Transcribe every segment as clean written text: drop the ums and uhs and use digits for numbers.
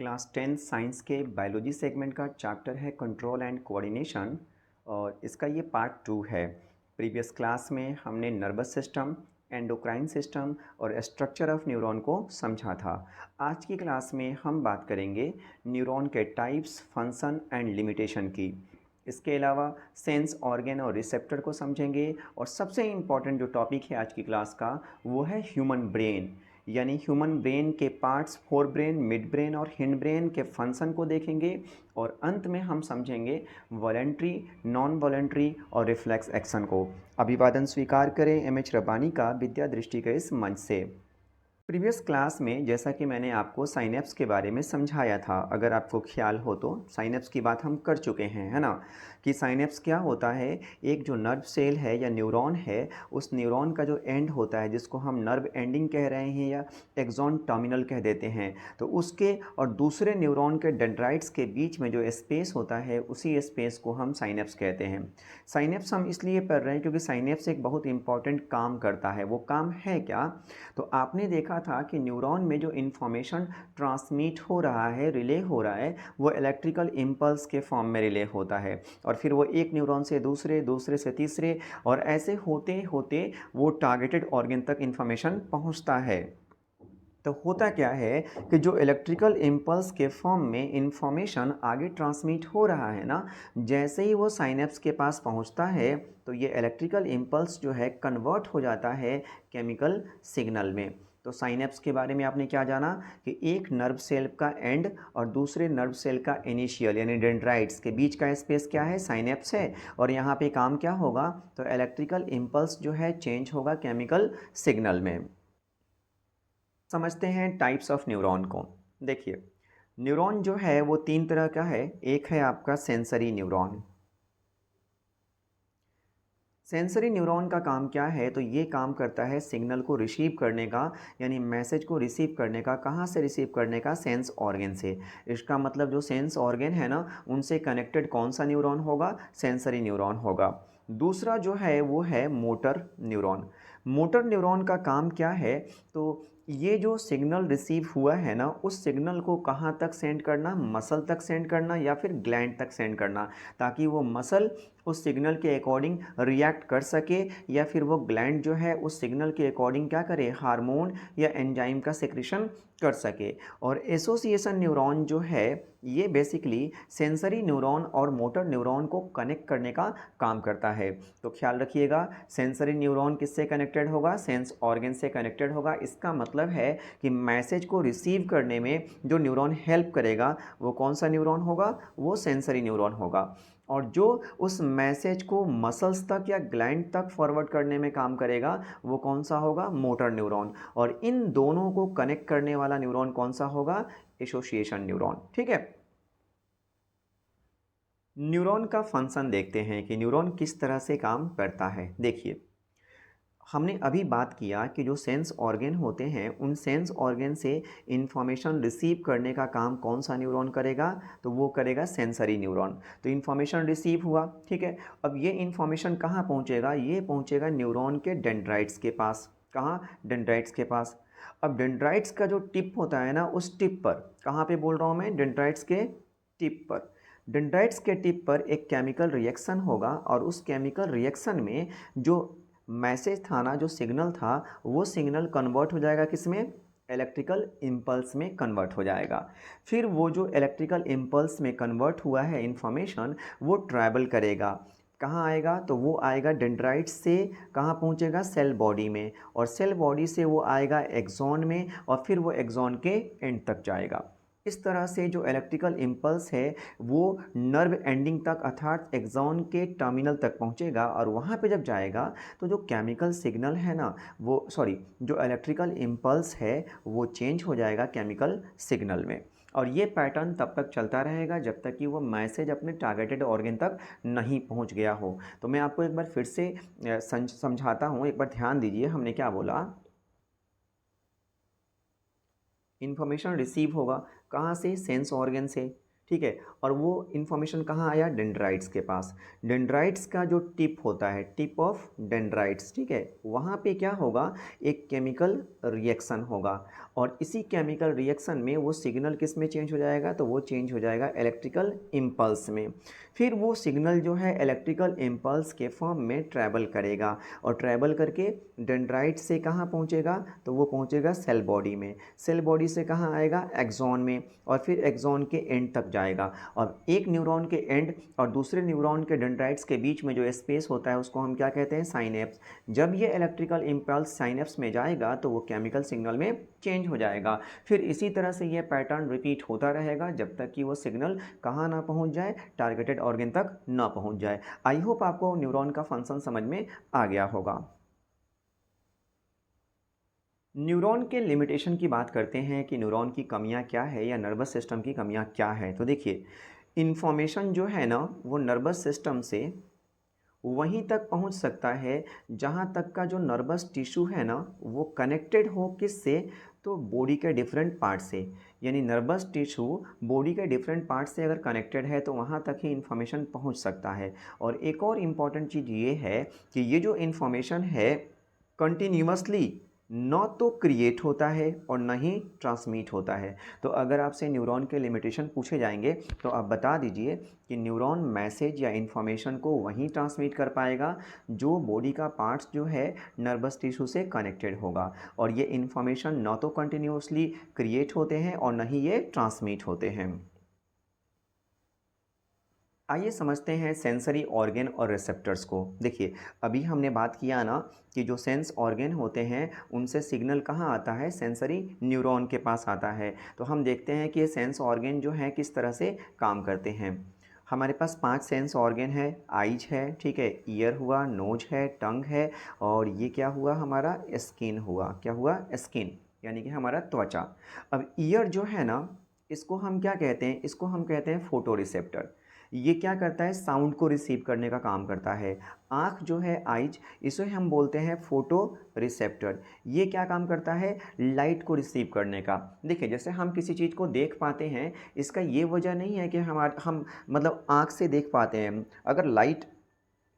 Class 10 science के biology segment का chapter है कंट्रोल एंड कोऑर्डिनेशन और इसका ये पार्ट 2 है। प्रीवियस क्लास में हमने नर्वस सिस्टम, एंडोक्राइन सिस्टम और स्ट्रक्चर ऑफ न्यूरॉन को समझा था। आज की क्लास में हम बात करेंगे न्यूरॉन के टाइप्स, फंक्शन एंड लिमिटेशन की। इसके अलावा सेंस ऑर्गन और रिसेप्टर को समझेंगे और सबसे इम्पॉर्टेंट जो टॉपिक है आज की क्लास का वो है ह्यूमन ब्रेन, यानी ह्यूमन ब्रेन के parts, fore brain, mid brain और हिंड ब्रेन के फंक्शन को देखेंगे और अंत में हम समझेंगे वॉलेंट्री, नॉन वॉलेंट्री और रिफ्लेक्स एक्शन को। अभिवादन स्वीकार करें एम.एच. रबानी का विद्या दृष्टि के इस मंच से। प्रीवियस क्लास में जैसा कि मैंने आपको साइनेप्स के बारे में समझाया था, अगर आपको ख्याल हो तो साइनेप्स की बात हम कर चुके हैं, है ना, कि साइनेप्स क्या होता है। एक जो नर्व सेल है या न्यूरॉन है, उस न्यूरॉन का जो एंड होता है जिसको हम नर्व एंडिंग कह रहे हैं या एक्सॉन टर्मिनल कह देते हैं, तो उसके और दूसरे न्यूरॉन के डेंड्राइट्स के बीच में जो स्पेस होता है उसी स्पेस को हम साइनेप्स कहते हैं। साइनेप्स हम इसलिए पढ़ रहे हैं क्योंकि साइनेप्स एक बहुत इंपॉर्टेंट काम करता है। वो काम है क्या? तो आपने देखा था कि न्यूरॉन में जो इन्फॉर्मेशन ट्रांसमिट हो रहा है, रिले हो रहा है, वो इलेक्ट्रिकल इम्पल्स के फॉर्म में रिले होता है और फिर वो एक न्यूरॉन से दूसरे, दूसरे से तीसरे और ऐसे होते होते वो टारगेटेड ऑर्गन तक इन्फॉर्मेशन पहुंचता है। तो होता क्या है कि जो इलेक्ट्रिकल इम्पल्स के फॉर्म में इंफॉर्मेशन आगे ट्रांसमिट हो रहा है ना, जैसे ही वो साइनेप्स के पास पहुंचता है तो ये इलेक्ट्रिकल इम्पल्स जो है कन्वर्ट हो जाता है केमिकल सिग्नल में। तो साइनेप्स के बारे में आपने क्या जाना कि एक नर्व सेल का एंड और दूसरे नर्व सेल का इनिशियल यानी डेंड्राइट्स के बीच का स्पेस क्या है? साइनेप्स है। और यहाँ पे काम क्या होगा? तो इलेक्ट्रिकल इम्पल्स जो है चेंज होगा केमिकल सिग्नल में। समझते हैं टाइप्स ऑफ न्यूरॉन को। देखिए, न्यूरॉन जो है वो तीन तरह का है। एक है आपका सेंसरी न्यूरॉन। सेंसरी न्यूरॉन का काम क्या है? तो ये काम करता है सिग्नल को रिसीव करने का, यानी मैसेज को रिसीव करने का। कहाँ से रिसीव करने का? सेंस ऑर्गन से। इसका मतलब जो सेंस ऑर्गन है ना, उनसे कनेक्टेड कौन सा न्यूरॉन होगा? सेंसरी न्यूरॉन होगा। दूसरा जो है वो है मोटर न्यूरॉन। मोटर न्यूरॉन का काम क्या है? तो ये जो सिग्नल रिसीव हुआ है ना, उस सिग्नल को कहाँ तक सेंड करना? मसल तक सेंड करना या फिर ग्लैंड तक सेंड करना, ताकि वो मसल उस सिग्नल के अकॉर्डिंग रिएक्ट कर सके या फिर वो ग्लैंड जो है उस सिग्नल के अकॉर्डिंग क्या करे? हार्मोन या एंजाइम का सेक्रेशन कर सके। और एसोसिएशन न्यूरॉन जो है ये बेसिकली सेंसरी न्यूरॉन और मोटर न्यूरॉन को कनेक्ट करने का काम करता है। तो ख्याल रखिएगा, सेंसरी न्यूरॉन किससे कनेक्टेड होगा? सेंस ऑर्गन से कनेक्टेड होगा। इसका मतलब है कि मैसेज को रिसीव करने में जो न्यूरॉन हेल्प करेगा वो कौन सा न्यूरॉन होगा? वो सेंसरी न्यूरॉन होगा। और जो उस मैसेज को मसल्स तक या ग्लैंड तक फॉरवर्ड करने में काम करेगा वो कौन सा होगा? Motor neuron. और इन दोनों को कनेक्ट करने वाला न्यूरॉन कौन सा होगा? Association neuron. ठीक है। न्यूरॉन का फंक्शन देखते हैं कि न्यूरॉन किस तरह से काम करता है। देखिए, हमने अभी बात किया कि जो सेंस ऑर्गन होते हैं उन सेंस ऑर्गन से इंफॉर्मेशन रिसीव करने का काम कौन सा न्यूरॉन करेगा? तो वो करेगा सेंसरी न्यूरॉन। तो इंफॉर्मेशन रिसीव हुआ, ठीक है। अब ये इंफॉर्मेशन कहाँ पहुँचेगा? ये पहुँचेगा न्यूरॉन के डेंड्राइट्स के पास। कहाँ? डेंड्राइट्स के पास। अब डेंड्राइट्स का जो टिप होता है ना, उस टिप पर, कहाँ पे बोल रहा हूँ मैं? डेंड्राइट्स के टिप पर। डेंड्राइट्स के टिप पर एक केमिकल रिएक्शन होगा और उस केमिकल रिएक्शन में जो मैसेज था ना, जो सिग्नल था, वो सिग्नल कन्वर्ट हो जाएगा किसमें? इलेक्ट्रिकल इम्पल्स में कन्वर्ट हो जाएगा। फिर वो जो इलेक्ट्रिकल इम्पल्स में कन्वर्ट हुआ है इंफॉर्मेशन, वो ट्रैवल करेगा। कहाँ आएगा? तो वो आएगा डेंड्राइट से, कहाँ पहुँचेगा? सेल बॉडी में। और सेल बॉडी से वो आएगा एक्सॉन में और फिर वो एक्सॉन के एंड तक जाएगा। इस तरह से जो इलेक्ट्रिकल इम्पल्स है वो नर्व एंडिंग तक अर्थात एक्सॉन के टर्मिनल तक पहुंचेगा और वहां पे जब जाएगा तो जो केमिकल सिग्नल है ना, वो जो इलेक्ट्रिकल इम्पल्स है वो चेंज हो जाएगा केमिकल सिग्नल में। और ये पैटर्न तब तक चलता रहेगा जब तक कि वो मैसेज अपने टारगेटेड ऑर्गन तक नहीं पहुंच गया हो। तो मैं आपको एक बार फिर से समझाता हूँ, एक बार ध्यान दीजिए हमने क्या बोला। इन्फॉर्मेशन रिसीव होगा कहाँ से? सेंस ऑर्गन से, ठीक है। और वो इन्फॉर्मेशन कहाँ आया? डेंड्राइट्स के पास। डेंड्राइट्स का जो टिप होता है, टिप ऑफ डेंड्राइट्स, ठीक है, वहाँ पे क्या होगा? एक केमिकल रिएक्शन होगा और इसी केमिकल रिएक्शन में वो सिग्नल किस में चेंज हो जाएगा, तो वो चेंज हो जाएगा इलेक्ट्रिकल इम्पल्स में। फिर वो सिग्नल जो है इलेक्ट्रिकल इम्पल्स के फॉर्म में ट्रैवल करेगा और ट्रैवल करके डेंड्राइट से कहाँ पहुँचेगा, तो वो पहुँचेगा सेल बॉडी में। सेल बॉडी से कहाँ आएगा, एक्सॉन में, और फिर एक्सॉन के एंड तक जाएगा। और एक न्यूरॉन के एंड और दूसरे न्यूरॉन के डेंड्राइट्स के बीच में जो स्पेस होता है उसको हम क्या कहते हैं, साइनेप्स। जब ये इलेक्ट्रिकल इम्पल्स साइनेप्स में जाएगा तो वो केमिकल सिग्नल में चेंज हो जाएगा। फिर इसी तरह से ये पैटर्न रिपीट होता रहेगा जब तक कि वो सिग्नल कहाँ ना पहुँच जाए, टारगेटेड ऑर्गन तक ना पहुँच जाए। आई होप आपको न्यूरॉन का फंक्शन समझ में आ गया होगा। न्यूरॉन के लिमिटेशन की बात करते हैं कि न्यूरॉन की कमियां क्या है या नर्वस सिस्टम की कमियां क्या है। तो देखिए, इन्फॉर्मेशन जो है ना वो नर्वस सिस्टम से वहीं तक पहुंच सकता है जहां तक का जो नर्वस टिश्यू है ना वो कनेक्टेड हो किससे, तो बॉडी के डिफरेंट पार्ट से। यानी नर्वस टिश्यू बॉडी के डिफरेंट पार्ट से अगर कनेक्टेड है तो वहाँ तक ही इन्फॉर्मेशन पहुँच सकता है। और एक और इम्पॉर्टेंट चीज़ ये है कि ये जो इन्फॉर्मेशन है कंटिन्यूअसली न तो क्रिएट होता है और न ही ट्रांसमिट होता है। तो अगर आपसे न्यूरॉन के लिमिटेशन पूछे जाएंगे तो आप बता दीजिए कि न्यूरॉन मैसेज या इन्फॉर्मेशन को वहीं ट्रांसमिट कर पाएगा जो बॉडी का पार्ट्स जो है नर्वस टिश्यू से कनेक्टेड होगा। और ये इन्फॉर्मेशन न तो कंटिन्यूअसली क्रिएट होते हैं और न ही ये ट्रांसमिट होते हैं। आइए समझते हैं सेंसरी ऑर्गन और रिसेप्टर्स को। देखिए, अभी हमने बात किया ना कि जो सेंस ऑर्गन होते हैं उनसे सिग्नल कहाँ आता है, सेंसरी न्यूरॉन के पास आता है। तो हम देखते हैं कि ये सेंस ऑर्गन जो है किस तरह से काम करते हैं। हमारे पास 5 सेंस ऑर्गन है। आइज है, ठीक है, ईयर हुआ, नोज है, टंग है, और ये क्या हुआ, हमारा स्किन हुआ। क्या हुआ, स्किन, यानी कि हमारा त्वचा। अब ईयर जो है ना इसको हम क्या कहते हैं, इसको हम कहते हैं फोटो रिसेप्टर। ये क्या करता है, साउंड को रिसीव करने का काम करता है। आँख जो है, आइज, इसे हम बोलते हैं फोटो रिसेप्टर। ये क्या काम करता है, लाइट को रिसीव करने का। देखिए, जैसे हम किसी चीज़ को देख पाते हैं, इसका ये वजह नहीं है कि हम मतलब आँख से देख पाते हैं। अगर लाइट,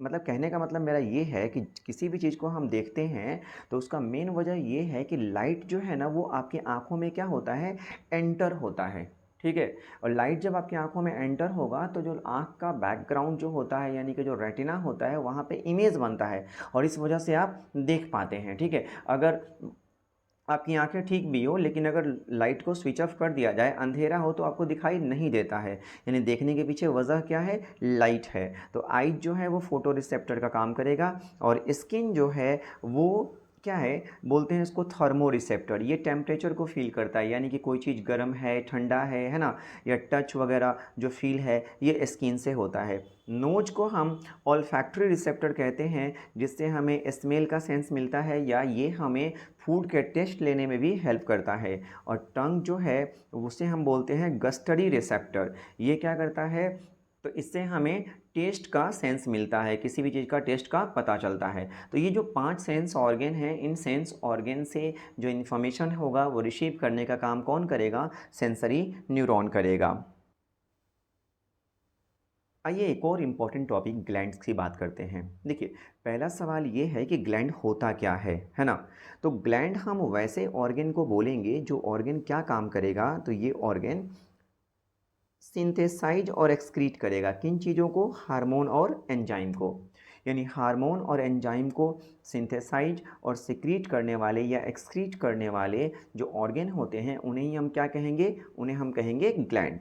मतलब कहने का मतलब मेरा ये है कि किसी भी चीज़ को हम देखते हैं तो उसका मेन वजह ये है कि लाइट जो है ना वो आपकी आँखों में क्या होता है, एंटर होता है। ठीक है, और लाइट जब आपकी आँखों में एंटर होगा तो जो आँख का बैकग्राउंड जो होता है, यानी कि जो रेटिना होता है, वहाँ पे इमेज बनता है और इस वजह से आप देख पाते हैं। ठीक है, अगर आपकी आंखें ठीक भी हो लेकिन अगर लाइट को स्विच ऑफ कर दिया जाए, अंधेरा हो, तो आपको दिखाई नहीं देता है। यानी देखने के पीछे वजह क्या है, लाइट है। तो आइज जो है वो फोटो रिसेप्टर का काम करेगा। और स्किन जो है वो क्या है, बोलते हैं इसको थर्मो रिसेप्टर। ये टेम्परेचर को फील करता है, यानी कि कोई चीज़ गर्म है, ठंडा है ना, या टच वगैरह जो फील है ये स्किन से होता है। नोज को हम ऑल्फैक्टरी रिसेप्टर कहते हैं, जिससे हमें स्मेल का सेंस मिलता है, या ये हमें फूड के टेस्ट लेने में भी हेल्प करता है। और टंग जो है उसे हम बोलते हैं गस्टडी रिसेप्टर। ये क्या करता है, तो इससे हमें टेस्ट का सेंस मिलता है, किसी भी चीज़ का टेस्ट का पता चलता है। तो ये जो 5 सेंस ऑर्गन हैं, इन सेंस ऑर्गन से जो इन्फॉर्मेशन होगा वो रिसीव करने का काम कौन करेगा, सेंसरी न्यूरॉन करेगा। आइए एक और इम्पॉर्टेंट टॉपिक ग्लैंड्स की बात करते हैं। देखिए, पहला सवाल ये है कि ग्लैंड होता क्या है ना। तो ग्लैंड हम वैसे ऑर्गन को बोलेंगे जो ऑर्गन क्या काम करेगा, तो ये ऑर्गन सिंथेसाइज और एक्सक्रीट करेगा किन चीज़ों को, हार्मोन और एंजाइम को। यानी हार्मोन और एंजाइम को सिंथेसाइज और सिक्रीट करने वाले या एक्सक्रीट करने वाले जो ऑर्गन होते हैं उन्हें ही हम क्या कहेंगे, उन्हें हम कहेंगे ग्लैंड।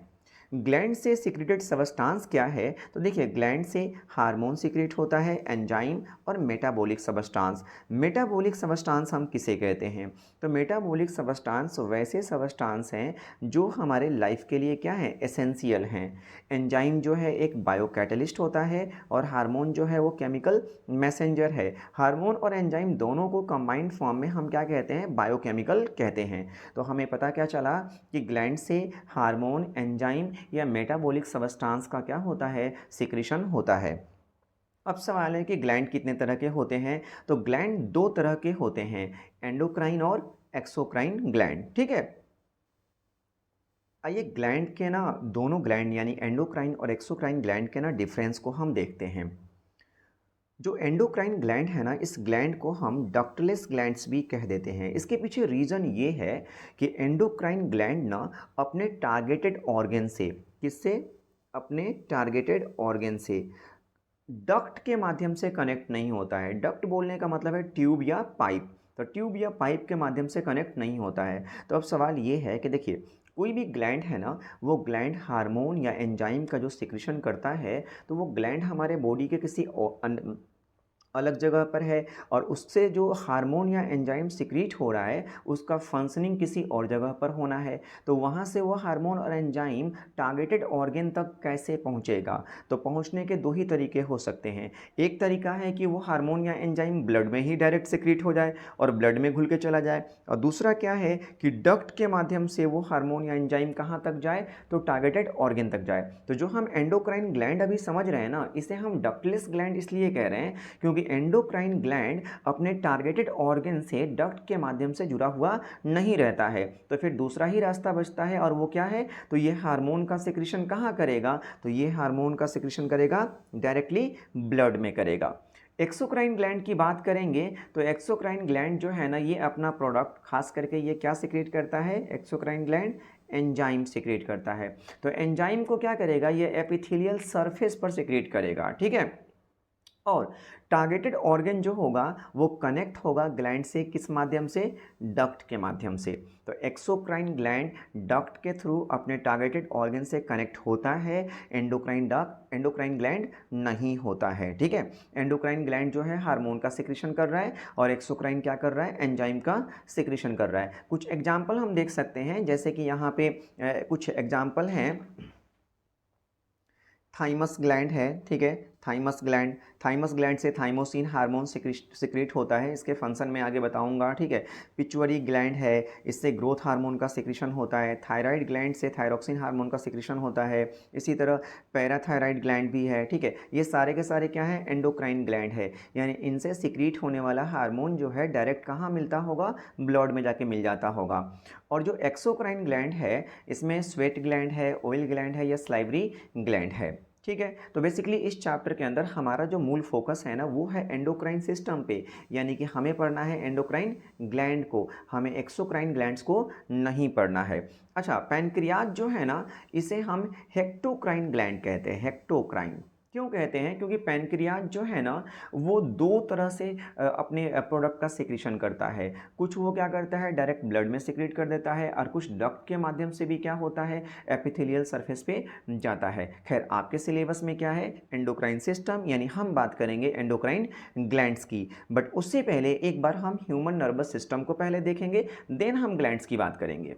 ग्लैंड से सिक्रेटेड सबस्टांस क्या है, तो देखिए, ग्लैंड से हार्मोन सिक्रेट होता है, एंजाइम और मेटाबॉलिक सबस्टांस। मेटाबॉलिक सबस्टांस हम किसे कहते हैं, तो मेटाबॉलिक सबस्टांस वैसे सबस्टांस हैं जो हमारे लाइफ के लिए क्या है, एसेंशियल हैं। एंजाइम जो है एक बायोकैटलिस्ट होता है और हार्मोन जो है वो केमिकल मैसेंजर है। हार्मोन और एंजाइम दोनों को कंबाइंड फॉर्म में हम क्या कहते हैं, बायोकेमिकल कहते हैं। तो हमें पता क्या चला कि ग्लैंड से हार्मोन, एंजाइम या मेटाबॉलिक सबस्टांस का क्या होता है, सिक्रीशन होता है। अब सवाल है कि ग्लैंड कितने तरह के होते हैं, तो ग्लैंड 2 तरह के होते हैं, एंडोक्राइन और एक्सोक्राइन ग्लैंड। ठीक है, आइए ग्लैंड के ना, दोनों ग्लैंड यानी एंडोक्राइन और एक्सोक्राइन ग्लैंड के ना डिफरेंस को हम देखते हैं। जो एंडोक्राइन ग्लैंड है ना, इस ग्लैंड को हम डक्टलेस ग्लैंड्स भी कह देते हैं। इसके पीछे रीज़न ये है कि एंडोक्राइन ग्लैंड ना अपने टारगेटेड ऑर्गन से, किससे, अपने टारगेटेड ऑर्गन से डक्ट के माध्यम से कनेक्ट नहीं होता है। डक्ट बोलने का मतलब है ट्यूब या पाइप, तो ट्यूब या पाइप के माध्यम से कनेक्ट नहीं होता है। तो अब सवाल ये है कि देखिए, कोई भी ग्लैंड है ना, वो ग्लैंड हार्मोन या एंजाइम का जो सिक्रीशन करता है, तो वो ग्लैंड हमारे बॉडी के किसी अलग जगह पर है, और उससे जो हार्मोन या एंजाइम सिक्रीट हो रहा है उसका फंक्शनिंग किसी और जगह पर होना है। तो वहाँ से वो हार्मोन और एंजाइम टारगेटेड ऑर्गन तक कैसे पहुँचेगा, तो पहुँचने के दो ही तरीके हो सकते हैं। एक तरीका है कि वो हार्मोन या एंजाइम ब्लड में ही डायरेक्ट सिक्रीट हो जाए और ब्लड में घुल के चला जाए, और दूसरा क्या है कि डक्ट के माध्यम से वो हार्मोन या एंजाइम कहाँ तक जाए, तो टारगेटेड ऑर्गन तक जाए। तो जो हम एंडोक्राइन ग्लैंड अभी समझ रहे हैं ना, इसे हम डक्टलेस ग्लैंड इसलिए कह रहे हैं क्योंकि एंडोक्राइन ग्लैंड अपने टारगेटेड ऑर्गन से डक्ट के माध्यम से जुड़ा हुआ नहीं रहता है। तो फिर दूसरा ही रास्ता बचता है, और वो क्या है, तो ये हार्मोन का सिक्रीशन कहाँ करेगा, तो ये हार्मोन का सिक्रीशन करेगा डायरेक्टली ब्लड में करेगा। एक्सोक्राइन ग्लैंड की बात करेंगे तो एक्सोक्राइन ग्लैंड जो है ना, ये अपना प्रोडक्ट खास करके ये क्या सिक्रेट करता है, एक्सोक्राइन ग्लैंड एंजाइम सिक्रेट करता है। तो एंजाइम को क्या करेगा, ये एपिथेलियल सरफेस पर सिक्रेट करेगा, ठीक है। और टारगेटेड ऑर्गन जो होगा वो कनेक्ट होगा ग्लैंड से, किस माध्यम से, डक्ट के माध्यम से। तो एक्सोक्राइन ग्लैंड डक्ट के थ्रू अपने टारगेटेड ऑर्गन से कनेक्ट होता है, एंडोक्राइन ग्लैंड नहीं होता है, ठीक है। एंडोक्राइन ग्लैंड जो है हार्मोन का सिक्रीशन कर रहा है, और एक्सोक्राइन क्या कर रहा है, एंजाइम का सिक्रीशन कर रहा है। कुछ एग्जाम्पल हम देख सकते हैं, जैसे कि यहाँ पे कुछ एग्जाम्पल हैं। थाइमस ग्लैंड है, ठीक है, थाइमस ग्लैंड से थाइमोसिन हार्मोन सिक्रीट होता है, इसके फंक्शन में आगे बताऊंगा, ठीक है। पिट्यूटरी ग्लैंड है, इससे ग्रोथ हार्मोन का सिक्रीशन होता है। थायराइड ग्लैंड से थायरोक्सिन हार्मोन का सिक्रीशन होता है। इसी तरह पैराथायराइड ग्लैंड भी है, ठीक है। ये सारे के सारे क्या है, एंडोक्राइन ग्लैंड है, यानी इनसे सिक्रीट होने वाला हार्मोन जो है डायरेक्ट कहाँ मिलता होगा, ब्लड में जाके मिल जाता होगा। और जो एक्सोक्राइन ग्लैंड है, इसमें स्वेट ग्लैंड है, ऑयल ग्लैंड है या स्लाइवरी ग्लैंड है, ठीक है। तो बेसिकली इस चैप्टर के अंदर हमारा जो मूल फोकस है ना, वो है एंडोक्राइन सिस्टम पे, यानी कि हमें पढ़ना है एंडोक्राइन ग्लैंड को, हमें एक्सोक्राइन ग्लैंड्स को नहीं पढ़ना है। अच्छा, पैनक्रियाज जो है ना, इसे हम हेक्टोक्राइन ग्लैंड कहते हैं। हेक्टोक्राइन क्यों कहते हैं, क्योंकि पैनक्रियाज जो है ना, वो दो तरह से अपने प्रोडक्ट का सिक्रीशन करता है। कुछ वो क्या करता है, डायरेक्ट ब्लड में सिक्रेट कर देता है, और कुछ डक्ट के माध्यम से भी क्या होता है, एपिथेलियल सरफेस पे जाता है। खैर, आपके सिलेबस में क्या है, एंडोक्राइन सिस्टम, यानी हम बात करेंगे एंडोक्राइन ग्लैंड्स की। बट उससे पहले एक बार हम ह्यूमन नर्वस सिस्टम को पहले देखेंगे, देन हम ग्लैंड्स की बात करेंगे।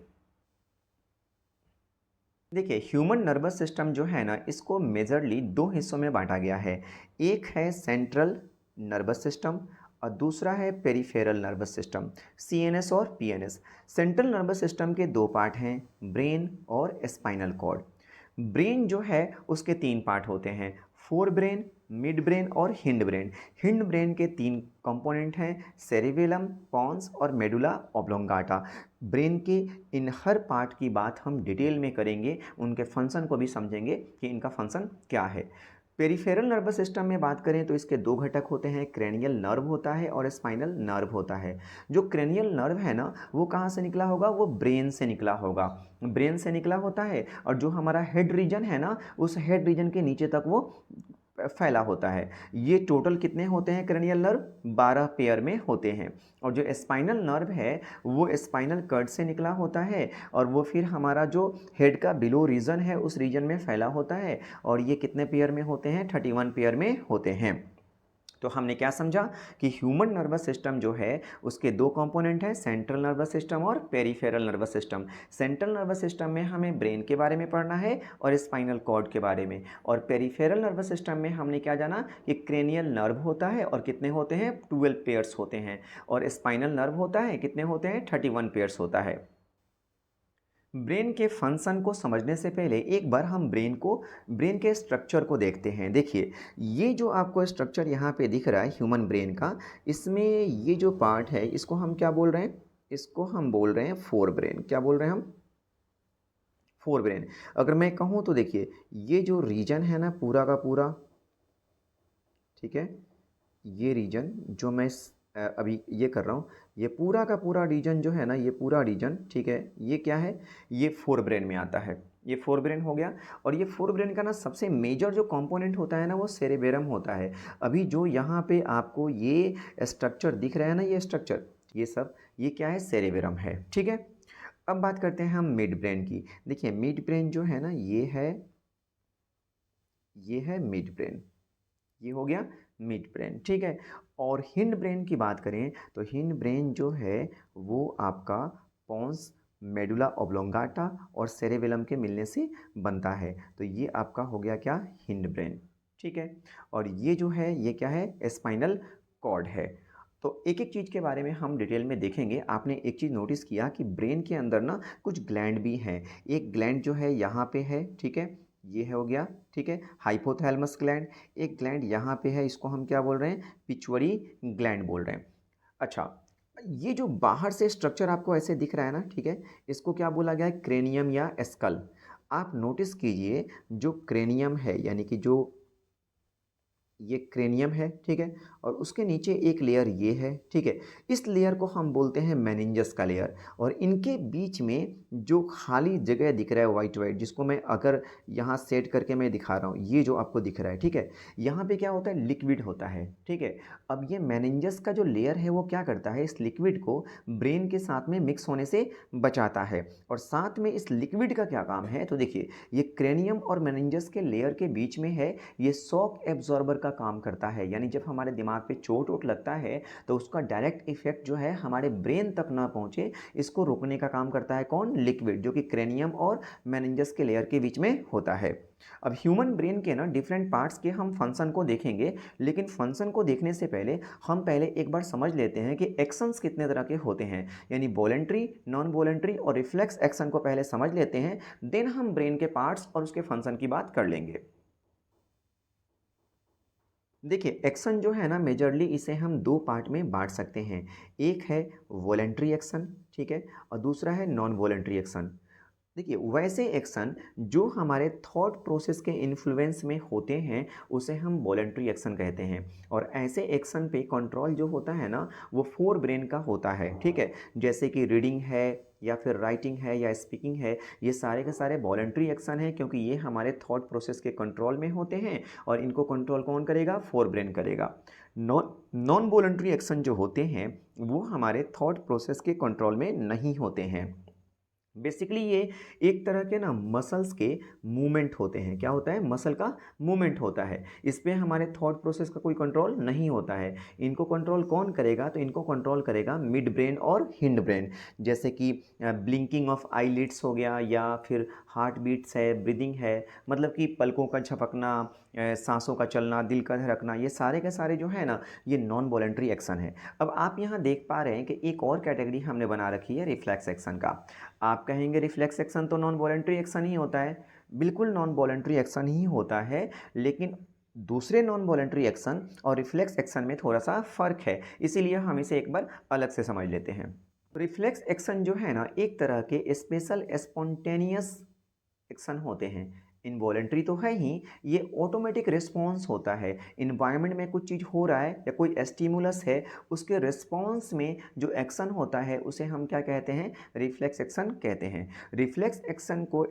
देखिए, ह्यूमन नर्वस सिस्टम जो है ना, इसको मेजरली दो हिस्सों में बांटा गया है। एक है सेंट्रल नर्वस सिस्टम, और दूसरा है पेरिफेरल नर्वस सिस्टम, सीएनएस और पीएनएस। सेंट्रल नर्वस सिस्टम के दो पार्ट हैं, ब्रेन और स्पाइनल कॉर्ड। ब्रेन जो है उसके तीन पार्ट होते हैं, फोर ब्रेन, मिड ब्रेन और हिंड ब्रेन। हिंड ब्रेन के तीन कंपोनेंट हैं, सेरिबेलम, पॉन्स और मेडुला ऑब्लोंगाटा। ब्रेन के इन हर पार्ट की बात हम डिटेल में करेंगे, उनके फंक्शन को भी समझेंगे कि इनका फंक्शन क्या है। पेरिफेरल नर्वस सिस्टम में बात करें तो इसके दो घटक होते हैं, क्रेनियल नर्व होता है और स्पाइनल नर्व होता है। जो क्रेनियल नर्व है ना, वो कहाँ से निकला होगा, वो ब्रेन से निकला होगा, ब्रेन से निकला होता है। और जो हमारा हेड रीजन है ना, उस हेड रीजन के नीचे तक वो फैला होता है। ये टोटल कितने होते हैं क्रेनियल नर्व, 12 पेयर में होते हैं। और जो स्पाइनल नर्व है वो स्पाइनल कर्ड से निकला होता है, और वो फिर हमारा जो हेड का बिलो रीजन है उस रीजन में फैला होता है। और ये कितने पेयर में होते हैं, 31 पेयर में होते हैं। तो हमने क्या समझा कि ह्यूमन नर्वस सिस्टम जो है उसके दो कंपोनेंट हैं, सेंट्रल नर्वस सिस्टम और peripheral nervous system. Central nervous system में हमें ब्रेन के बारे में पढ़ना है और स्पाइनल कॉर्ड के बारे में। और पेरिफेरल नर्वस सिस्टम में हमने क्या जाना कि क्रेनियल नर्व होता है, और कितने होते हैं, 12 पेयर्स होते हैं। और स्पाइनल नर्व होता है, कितने होते हैं, 31 पेयर्स होता है। ब्रेन के फंक्शन को समझने से पहले एक बार हम ब्रेन के स्ट्रक्चर को देखते हैं। देखिए, ये जो आपको स्ट्रक्चर यहाँ पे दिख रहा है ह्यूमन ब्रेन का, इसमें ये जो पार्ट है इसको हम क्या बोल रहे हैं, इसको हम बोल रहे हैं फोर ब्रेन। क्या बोल रहे हैं हम, फोर ब्रेन। अगर मैं कहूँ तो देखिए, ये जो रीजन है ना पूरा का पूरा, ठीक है, ये रीजन जो मैं अभी ये कर रहा हूँ, ये पूरा का पूरा रीजन जो है ना, ये पूरा रीजन, ठीक है, ये क्या है, ये फोर ब्रेन में आता है। ये फोर ब्रेन हो गया। और ये फोर ब्रेन का ना सबसे मेजर जो कंपोनेंट होता है ना, वो सेरेबेरम होता है। अभी जो यहाँ पे आपको ये स्ट्रक्चर दिख रहा है ना, ये स्ट्रक्चर, ये सब, ये क्या है, सेरेबेरम है, ठीक है। अब बात करते हैं हम मिड ब्रेन की। देखिए मिड ब्रेन जो है ना, ये है मिड ब्रेन, ये हो गया मिड ब्रेन, ठीक है। और हिंड ब्रेन की बात करें तो हिंड ब्रेन जो है वो आपका पोंस, मेडुला ऑब्लोंगाटा और सेरेबेलम के मिलने से बनता है। तो ये आपका हो गया क्या, हिंड ब्रेन, ठीक है। और ये जो है ये क्या है, स्पाइनल कॉर्ड है। तो एक एक चीज़ के बारे में हम डिटेल में देखेंगे। आपने एक चीज़ नोटिस किया कि ब्रेन के अंदर ना कुछ ग्लैंड भी हैं। एक ग्लैंड जो है यहाँ पे है, ठीक है, ये हो गया, ठीक है, हाइपोथैलेमस ग्लैंड। एक ग्लैंड यहाँ पे है, इसको हम क्या बोल रहे हैं, पिट्यूटरी ग्लैंड बोल रहे हैं। अच्छा, ये जो बाहर से स्ट्रक्चर आपको ऐसे दिख रहा है ना, ठीक है, इसको क्या बोला गया है, क्रेनियम या स्कल। आप नोटिस कीजिए, जो क्रेनियम है यानी कि जो ये क्रेनियम है, ठीक है, और उसके नीचे एक लेयर ये है, ठीक है। इस लेयर को हम बोलते हैं मेनिंजस का लेयर। और इनके बीच में जो खाली जगह दिख रहा है वाइट वाइट, जिसको मैं अगर यहाँ सेट करके मैं दिखा रहा हूँ, ये जो आपको दिख रहा है, ठीक है, यहाँ पे क्या होता है, लिक्विड होता है, ठीक है। अब ये मेनिंजस का जो लेयर है वो क्या करता है, इस लिक्विड को ब्रेन के साथ में मिक्स होने से बचाता है। और साथ में इस लिक्विड का क्या काम है, तो देखिए ये क्रेनियम और मेनिंजस के लेयर के बीच में है, ये शॉक एब्जॉर्बर का काम करता है। यानी जब हमारे दिमाग पे चोट वोट लगता है तो उसका डायरेक्ट इफेक्ट जो है हमारे ब्रेन तक ना पहुंचे, इसको रोकने का काम करता है कौन, लिक्विड, जो कि क्रेनियम और मेनिंजस के लेयर के बीच में होता है। अब ह्यूमन ब्रेन के ना डिफरेंट पार्ट्स के हम फंक्शन को देखेंगे, लेकिन फंक्शन को देखने से पहले हम पहले एक बार समझ लेते हैं कि एक्शंस कितने तरह के होते हैं। यानी वॉलेंट्री, नॉन वॉलेंट्री और रिफ्लेक्स एक्शन को पहले समझ लेते हैं, देन हम ब्रेन के पार्ट्स और उसके फंक्शन की बात कर लेंगे। देखिए एक्शन जो है ना, मेजरली इसे हम दो पार्ट में बांट सकते हैं। एक है वॉलेंट्री एक्शन, ठीक है, और दूसरा है नॉन वॉलेंट्री एक्शन। देखिए वैसे एक्शन जो हमारे थॉट प्रोसेस के इन्फ्लुएंस में होते हैं, उसे हम वॉलेंट्री एक्शन कहते हैं। और ऐसे एक्शन पे कंट्रोल जो होता है ना, वो फोर ब्रेन का होता है, ठीक है। जैसे कि रीडिंग है या फिर राइटिंग है या स्पीकिंग है, ये सारे के सारे वॉलेंट्री एक्शन है, क्योंकि ये हमारे थॉट प्रोसेस के कंट्रोल में होते हैं। और इनको कंट्रोल कौन करेगा, फोर ब्रेन करेगा। नॉन नॉन वॉलेंट्री एक्शन जो होते हैं वो हमारे थॉट प्रोसेस के कंट्रोल में नहीं होते हैं। बेसिकली ये एक तरह के ना मसल्स के मूवमेंट होते हैं। क्या होता है, मसल का मूवमेंट होता है। इस पे हमारे थॉट प्रोसेस का कोई कंट्रोल नहीं होता है। इनको कंट्रोल कौन करेगा, तो इनको कंट्रोल करेगा मिड ब्रेन और हिंड ब्रेन। जैसे कि ब्लिंकिंग ऑफ आईलिड्स हो गया, या फिर हार्ट बीट्स है, ब्रीदिंग है, मतलब कि पलकों का झपकना, सांसों का चलना, दिल का धड़कना, ये सारे के सारे जो है ना, ये नॉन वॉलेंट्री एक्शन है। अब आप यहाँ देख पा रहे हैं कि एक और कैटेगरी हमने बना रखी है रिफ्लेक्स एक्शन का। आप कहेंगे रिफ्लेक्स एक्शन तो नॉन वॉलेंट्री एक्शन ही होता है। बिल्कुल नॉन वॉलेंट्री एक्शन ही होता है, लेकिन दूसरे नॉन वॉलेंट्री एक्शन और रिफ्लेक्स एक्शन में थोड़ा सा फ़र्क है। इसीलिए हम इसे एक बार अलग से समझ लेते हैं। रिफ्लेक्स एक्शन जो है ना, एक तरह के स्पेशल स्पॉन्टेनियस एक्शन होते हैं। इनवॉलेंट्री तो है ही, ये ऑटोमेटिक रिस्पॉन्स होता है। इन्वायरमेंट में कुछ चीज़ हो रहा है या कोई स्टिमुलस है, उसके रिस्पॉन्स में जो एक्शन होता है उसे हम क्या कहते हैं, रिफ्लेक्स एक्शन कहते हैं। रिफ्लेक्स एक्शन को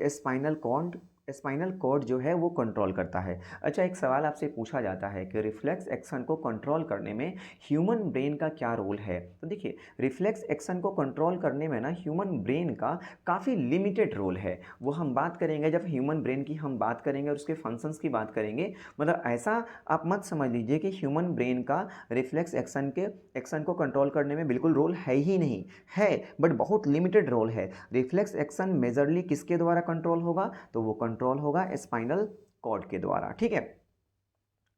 स्पाइनल कॉर्ड जो है वो कंट्रोल करता है। अच्छा, एक सवाल आपसे पूछा जाता है कि रिफ्लेक्स एक्शन को कंट्रोल करने में ह्यूमन ब्रेन का क्या रोल है। तो देखिए रिफ्लेक्स एक्शन को कंट्रोल करने में ना ह्यूमन ब्रेन का काफ़ी लिमिटेड रोल है। वो हम बात करेंगे जब ह्यूमन ब्रेन की हम बात करेंगे और उसके फंक्शंस की बात करेंगे। मतलब ऐसा आप मत समझ लीजिए कि ह्यूमन ब्रेन का रिफ्लेक्स एक्शन को कंट्रोल करने में बिल्कुल रोल है ही नहीं, है बट बहुत लिमिटेड रोल है। रिफ्लेक्स एक्शन मेजरली किसके द्वारा कंट्रोल होगा, तो वो कंट्रोल होगा स्पाइनल कॉर्ड के द्वारा, ठीक है।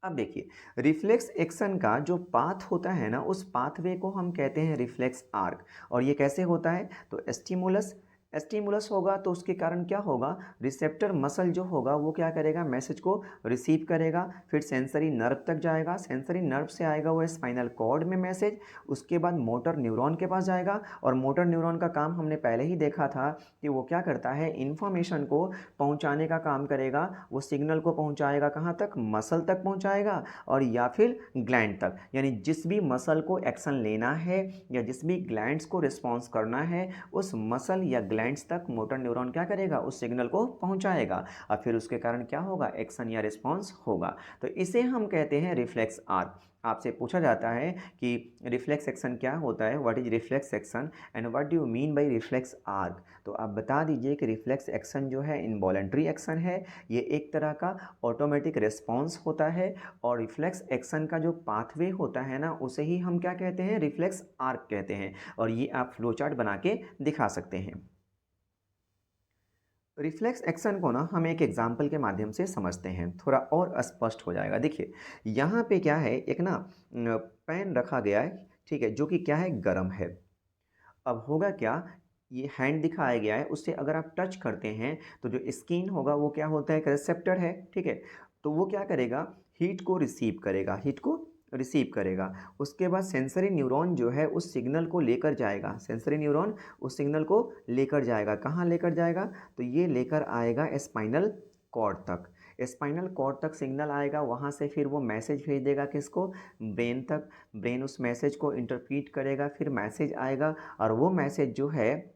अब देखिए रिफ्लेक्स एक्शन का जो पाथ होता है ना, उस पाथवे को हम कहते हैं रिफ्लेक्स आर्क। और ये कैसे होता है, तो स्टिमुलस स्टिमुलस होगा तो उसके कारण क्या होगा, रिसेप्टर मसल जो होगा वो क्या करेगा, मैसेज को रिसीव करेगा, फिर सेंसरी नर्व तक जाएगा, सेंसरी नर्व से आएगा वो स्पाइनल कॉर्ड में मैसेज, उसके बाद मोटर न्यूरॉन के पास जाएगा। और मोटर न्यूरॉन का काम हमने पहले ही देखा था कि वो क्या करता है, इन्फॉर्मेशन को पहुंचाने का काम करेगा। वो सिग्नल को पहुंचाएगा कहाँ तक, मसल तक पहुंचाएगा और या फिर ग्लैंड तक, यानी जिस भी मसल को एक्शन लेना है या जिस भी ग्लैंड्स को रिस्पॉन्स करना है उस मसल या ग्लैंड्स तक मोटर न्यूरॉन क्या करेगा, उस सिग्नल को पहुंचाएगा और फिर उसके कारण क्या होगा, एक्शन या रिस्पॉन्स होगा। तो इसे हम कहते हैं रिफ्लेक्स आर्क। आपसे पूछा जाता है कि रिफ्लेक्स एक्शन क्या होता है, what is reflex action and what do you mean by reflex arc. तो आप बता दीजिए कि रिफ्लेक्स एक्शन जो है इनवॉलेंट्री एक्शन है, ये एक तरह का ऑटोमेटिक रिस्पॉन्स होता है और रिफ्लेक्स एक्शन का जो पाथवे होता है ना उसे ही हम क्या कहते हैं, रिफ्लेक्स आर्क कहते हैं। और ये आप फ्लो चार्ट बना के दिखा सकते हैं। रिफ्लेक्स एक्शन को ना हम एक एग्जाम्पल के माध्यम से समझते हैं, थोड़ा और स्पष्ट हो जाएगा। देखिए यहाँ पे क्या है, एक ना पैन रखा गया है, ठीक है, जो कि क्या है, गर्म है। अब होगा क्या, ये हैंड दिखाया गया है, उससे अगर आप टच करते हैं तो जो स्किन होगा वो क्या होता है, एक रिसेप्टर है, ठीक है। तो वो क्या करेगा, हीट को रिसीव करेगा, हीट को रिसीव करेगा। उसके बाद सेंसरी न्यूरॉन जो है उस सिग्नल को लेकर जाएगा, सेंसरी न्यूरॉन उस सिग्नल को लेकर जाएगा, कहाँ लेकर जाएगा, तो ये लेकर आएगा स्पाइनल कॉर्ड तक। स्पाइनल कॉर्ड तक सिग्नल आएगा, वहाँ से फिर वो मैसेज भेज देगा किसको, ब्रेन तक। ब्रेन उस मैसेज को इंटरप्रीट करेगा, फिर मैसेज आएगा और वो मैसेज जो है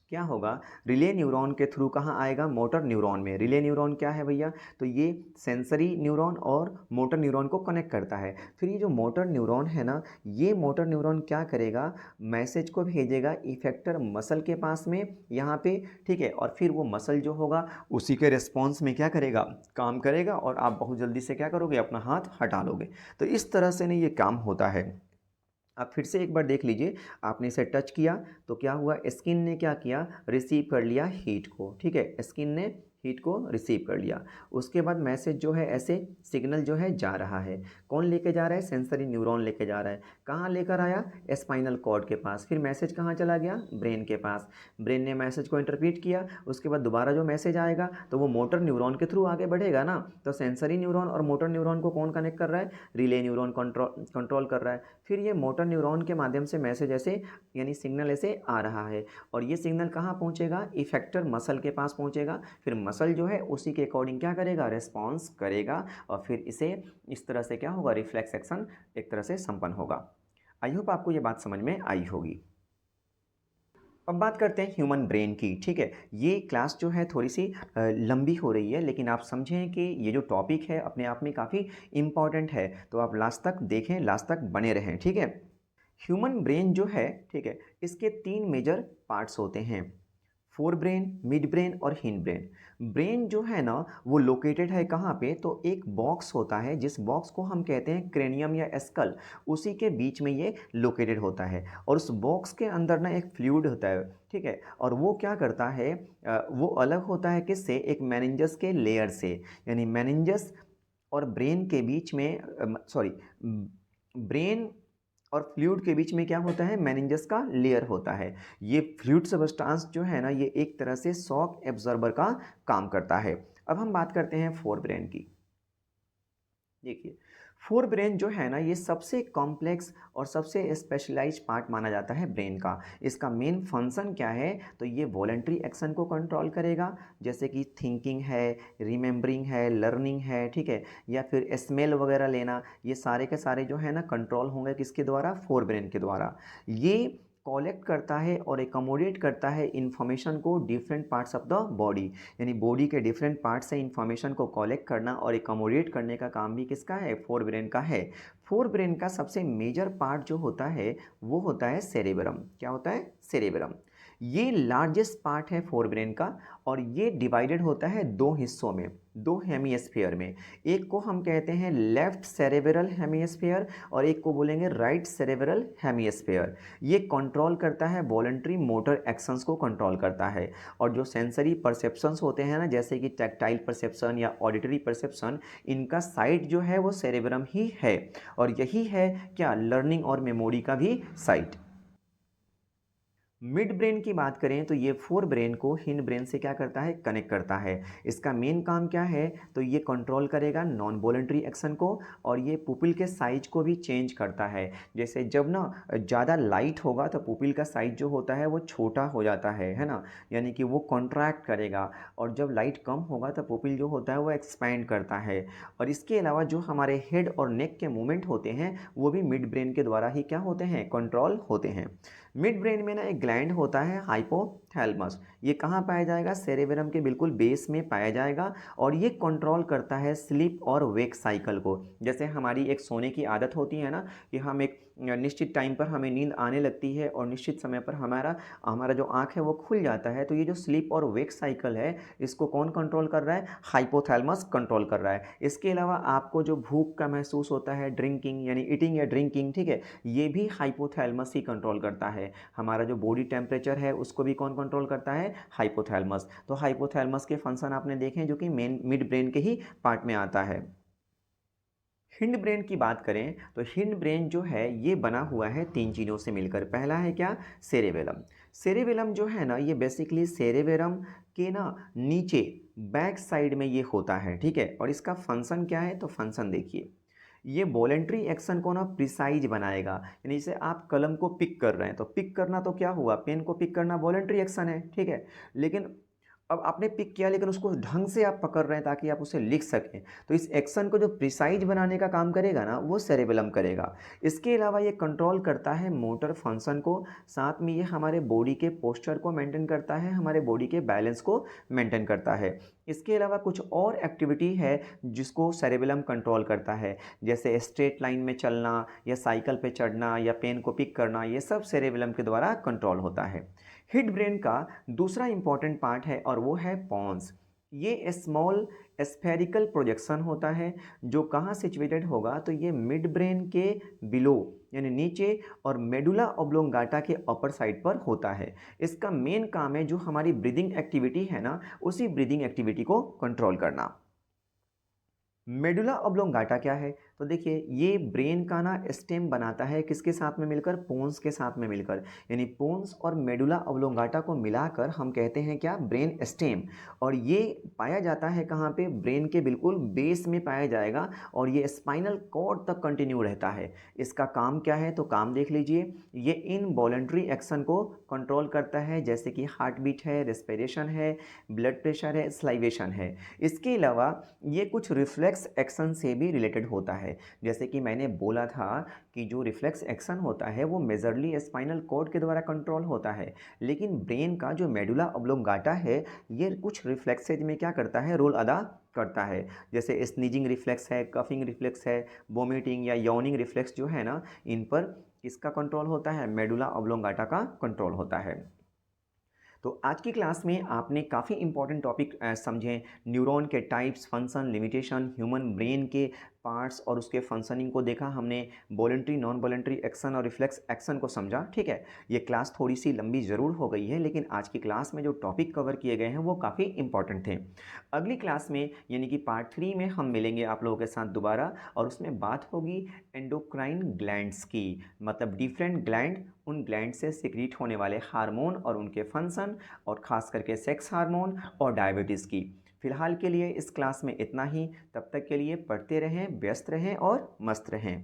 क्या होगा, रिले न्यूरॉन के थ्रू कहाँ आएगा, मोटर न्यूरॉन में। रिले न्यूरॉन क्या है भैया, तो ये सेंसरी न्यूरॉन और मोटर न्यूरॉन को कनेक्ट करता है। फिर ये जो मोटर न्यूरॉन है ना, ये मोटर न्यूरॉन क्या करेगा, मैसेज को भेजेगा इफेक्टर मसल के पास में यहाँ पे, ठीक है। और फिर वो मसल जो होगा उसी के रिस्पॉन्स में क्या करेगा, काम करेगा और आप बहुत जल्दी से क्या करोगे, अपना हाथ हटा लोगे। तो इस तरह से नहीं ये काम होता है। आप फिर से एक बार देख लीजिए, आपने इसे टच किया तो क्या हुआ, स्किन ने क्या किया, रिसीव कर लिया हीट को, ठीक है, स्किन ने हीट को रिसीव कर लिया। उसके बाद मैसेज जो है ऐसे सिग्नल जो है जा रहा है, कौन लेके जा रहा है, सेंसरी न्यूरॉन लेके जा रहा है। कहाँ लेकर आया, स्पाइनल कॉर्ड के पास। फिर मैसेज कहाँ चला गया, ब्रेन के पास। ब्रेन ने मैसेज को इंटरप्रीट किया, उसके बाद दोबारा जो मैसेज आएगा तो वो मोटर न्यूरॉन के थ्रू आगे बढ़ेगा ना। तो सेंसरी न्यूरॉन और मोटर न्यूरॉन को कौन कनेक्ट कर रहा है, रिले न्यूरॉन कंट्रोल कर रहा है। फिर ये मोटर न्यूरॉन के माध्यम से मैसेज ऐसे यानी सिग्नल ऐसे आ रहा है और ये सिग्नल कहाँ पहुँचेगा, इफेक्टर मसल के पास पहुँचेगा। फिर मसल जो है उसी के अकॉर्डिंग क्या करेगा, रिस्पॉन्स करेगा और फिर इसे इस तरह से क्या होगा, रिफ्लेक्स एक्शन एक तरह से संपन्न होगा। आई होप आपको ये बात समझ में आई होगी। अब बात करते हैं ह्यूमन ब्रेन की, ठीक है। ये क्लास जो है थोड़ी सी लंबी हो रही है, लेकिन आप समझें कि ये जो टॉपिक है अपने आप में काफ़ी इम्पॉर्टेंट है, तो आप लास्ट तक देखें, लास्ट तक बने रहें, ठीक है। ह्यूमन ब्रेन जो है, ठीक है, इसके 3 मेजर पार्ट्स होते हैं, फोर ब्रेन, मिड ब्रेन और हिंड ब्रेन। ब्रेन जो है ना वो लोकेटेड है कहाँ पे, तो एक बॉक्स होता है जिस बॉक्स को हम कहते हैं क्रेनियम या स्कल, उसी के बीच में ये लोकेटेड होता है। और उस बॉक्स के अंदर ना एक फ्लूइड होता है, ठीक है। और वो क्या करता है, वो अलग होता है किससे, एक मेनिंजस के लेयर से। यानी मेनिंजस और ब्रेन के बीच में, सॉरी, ब्रेन और फ्लूइड के बीच में क्या होता है, मेनिंजस का लेयर होता है। ये फ्लूइड सबस्टांस जो है ना ये एक तरह से शॉक एब्जॉर्बर का काम करता है। अब हम बात करते हैं फोर ब्रेन की। देखिए फोर ब्रेन जो है ना ये सबसे कॉम्प्लेक्स और सबसे स्पेशलाइज्ड पार्ट माना जाता है ब्रेन का। इसका मेन फंक्शन क्या है, तो ये वॉलेंट्री एक्शन को कंट्रोल करेगा, जैसे कि थिंकिंग है, रिमेंबरिंग है, लर्निंग है, ठीक है, या फिर स्मेल वगैरह लेना, ये सारे के सारे जो है ना कंट्रोल होंगे किसके द्वारा, फोर ब्रेन के द्वारा। ये कलेक्ट करता है और एकमोडेट करता है इंफॉर्मेशन को different parts of the body, यानी बॉडी के डिफरेंट पार्ट्स से इंफॉर्मेशन को कलेक्ट करना और एकमोडेट करने का काम भी किसका है, फोर ब्रेन का है। फोर ब्रेन का सबसे मेजर पार्ट जो होता है वो होता है सेरेब्रम। क्या होता है, सेरेब्रम। ये लार्जेस्ट पार्ट है फोर ब्रेन का और ये डिवाइडेड होता है दो हिस्सों में, दो हेमीस्फीयर में। एक को हम कहते हैं लेफ्ट सेरेब्रल हेमीस्फीयर और एक को बोलेंगे राइट सेरेब्रल हेमीस्फीयर। ये कंट्रोल करता है वॉलंटरी मोटर एक्शंस को कंट्रोल करता है। और जो सेंसरी परसेप्शंस होते हैं ना, जैसे कि टैक्टाइल परसेप्शन या ऑडिटरी परसेप्शन, इनका साइट जो है वो सेरेब्रम ही है और यही है क्या, लर्निंग और मेमोरी का भी साइट। मिड ब्रेन की बात करें तो ये फोर ब्रेन को हिंड ब्रेन से क्या करता है, कनेक्ट करता है। इसका मेन काम क्या है, तो ये कंट्रोल करेगा नॉन वॉलंटरी एक्शन को, और ये पुपिल के साइज को भी चेंज करता है। जैसे जब ना ज़्यादा लाइट होगा तो पुपिल का साइज जो होता है वो छोटा हो जाता है ना, यानी कि वो कॉन्ट्रैक्ट करेगा। और जब लाइट कम होगा तो पुपिल जो होता है वो एक्सपैंड करता है। और इसके अलावा जो हमारे हेड और नेक के मूवमेंट होते हैं वो भी मिड ब्रेन के द्वारा ही क्या होते हैं, कंट्रोल होते हैं। मिड ब्रेन में ना एक ग्लैंड होता है हाइपोथैलेमस। ये कहाँ पाया जाएगा, सेरेबेलम के बिल्कुल बेस में पाया जाएगा, और ये कंट्रोल करता है स्लीप और वेक साइकिल को। जैसे हमारी एक सोने की आदत होती है ना, कि हम एक निश्चित टाइम पर हमें नींद आने लगती है और निश्चित समय पर हमारा हमारा जो आँख है वो खुल जाता है। तो ये जो स्लीप और वेक साइकिल है इसको कौन कंट्रोल कर रहा है, हाइपोथैलेमस कंट्रोल कर रहा है। इसके अलावा आपको जो भूख का महसूस होता है, ड्रिंकिंग यानी ईटिंग या ड्रिंकिंग, ठीक है, ये भी हाइपोथैलेमस ही कंट्रोल करता है। हमारा जो बॉडी टेम्परेचर है उसको भी कौन कंट्रोल करता है, हाइपोथैलेमस। तो हाइपोथैलेमस के फंक्शन आपने देखे हैं जो कि मेन मिड ब्रेन के ही पार्ट में आता है। हिंड ब्रेन की बात करें तो हिंड ब्रेन जो है ये बना हुआ है तीन चीज़ों से मिलकर। पहला है क्या, सेरेबेलम। सेरेबेलम जो है ना ये बेसिकली सेरेबेलम के ना नीचे बैक साइड में ये होता है, ठीक है। और इसका फंक्शन क्या है, तो फंक्शन देखिए, ये वॉलेंट्री एक्शन को ना प्रिसाइज बनाएगा। यानी जैसे आप कलम को पिक कर रहे हैं तो पिक करना तो क्या हुआ, पेन को पिक करना वॉलेंट्री एक्शन है, ठीक है। लेकिन अब आपने पिक किया लेकिन उसको ढंग से आप पकड़ रहे हैं ताकि आप उसे लिख सकें, तो इस एक्शन को जो प्रिसाइज बनाने का काम करेगा ना वो सेरेबेलम करेगा। इसके अलावा ये कंट्रोल करता है मोटर फंक्शन को, साथ में ये हमारे बॉडी के पोस्चर को मेंटेन करता है, हमारे बॉडी के बैलेंस को मेंटेन करता है। इसके अलावा कुछ और एक्टिविटी है जिसको सेरेबेलम कंट्रोल करता है, जैसे स्ट्रेट लाइन में चलना या साइकिल पे चढ़ना या पेन को पिक करना, ये सब सेरेबेलम के द्वारा कंट्रोल होता है। हिड ब्रेन का दूसरा इंपॉर्टेंट पार्ट है और वो है पॉन्स। ये स्मॉल स्फेरिकल प्रोजेक्शन होता है जो कहाँ सिचुएटेड होगा, तो ये मिड ब्रेन के बिलो यानी नीचे और मेडुला ऑब्लोंगाटा के अपर साइड पर होता है। इसका मेन काम है जो हमारी ब्रीदिंग एक्टिविटी है ना, उसी ब्रीदिंग एक्टिविटी को कंट्रोल करना। मेडुला ऑब्लोंगाटा क्या है, तो देखिए ये ब्रेन का ना स्टेम बनाता है, किसके साथ में मिलकर, पोन्स के साथ में मिलकर। यानी पोन्स और मेडुला ऑब्लोंगाटा को मिलाकर हम कहते हैं क्या, ब्रेन स्टेम। और ये पाया जाता है कहाँ पे, ब्रेन के बिल्कुल बेस में पाया जाएगा, और ये स्पाइनल कॉर्ड तक कंटिन्यू रहता है। इसका काम क्या है, तो काम देख लीजिए, ये इनवॉलेंट्री एक्शन को कंट्रोल करता है, जैसे कि हार्ट बीट है, रेस्पिरेशन है, ब्लड प्रेशर है, स्लाइवेशन है। इसके अलावा ये कुछ रिफ्लेक्स एक्शन से भी रिलेटेड होता है। जैसे कि मैंने बोला था कि जो रिफ्लेक्स एक्शन होता है वो मेजरली स्पाइनल कॉर्ड के द्वारा कंट्रोल होता है, लेकिन ब्रेन का जो मेडुला ऑब्लोंगाटा है ये कुछ रिफ्लेक्सेज में क्या करता है, रोल अदा करता है। जैसे स्नीजिंग रिफ्लेक्स है, कफिंग रिफ्लेक्स है, वोमिटिंग या यॉनिंग रिफ्लेक्स जो है ना, इन पर किसका कंट्रोल होता है, मेडुला ऑब्लोंगाटा का कंट्रोल होता है। तो आज की क्लास में आपने काफ़ी इंपॉर्टेंट टॉपिक समझे, न्यूरॉन के types, function, limitation, human brain के पार्ट्स और उसके फंक्शनिंग को देखा हमने, वॉलेंट्री नॉन वॉलेंट्री एक्शन और रिफ्लेक्स एक्शन को समझा, ठीक है। ये क्लास थोड़ी सी लंबी ज़रूर हो गई है, लेकिन आज की क्लास में जो टॉपिक कवर किए गए हैं वो काफ़ी इंपॉर्टेंट थे। अगली क्लास में यानी कि पार्ट 3 में हम मिलेंगे आप लोगों के साथ दोबारा, और उसमें बात होगी एंडोक्राइन ग्लैंड्स की, मतलब डिफरेंट ग्लैंड, उन ग्लैंड से सिक्रीट होने वाले हार्मोन और उनके फंक्शन, और ख़ास करके सेक्स हार्मोन और डायबिटीज़ की। फ़िलहाल के लिए इस क्लास में इतना ही। तब तक के लिए पढ़ते रहें, व्यस्त रहें और मस्त रहें।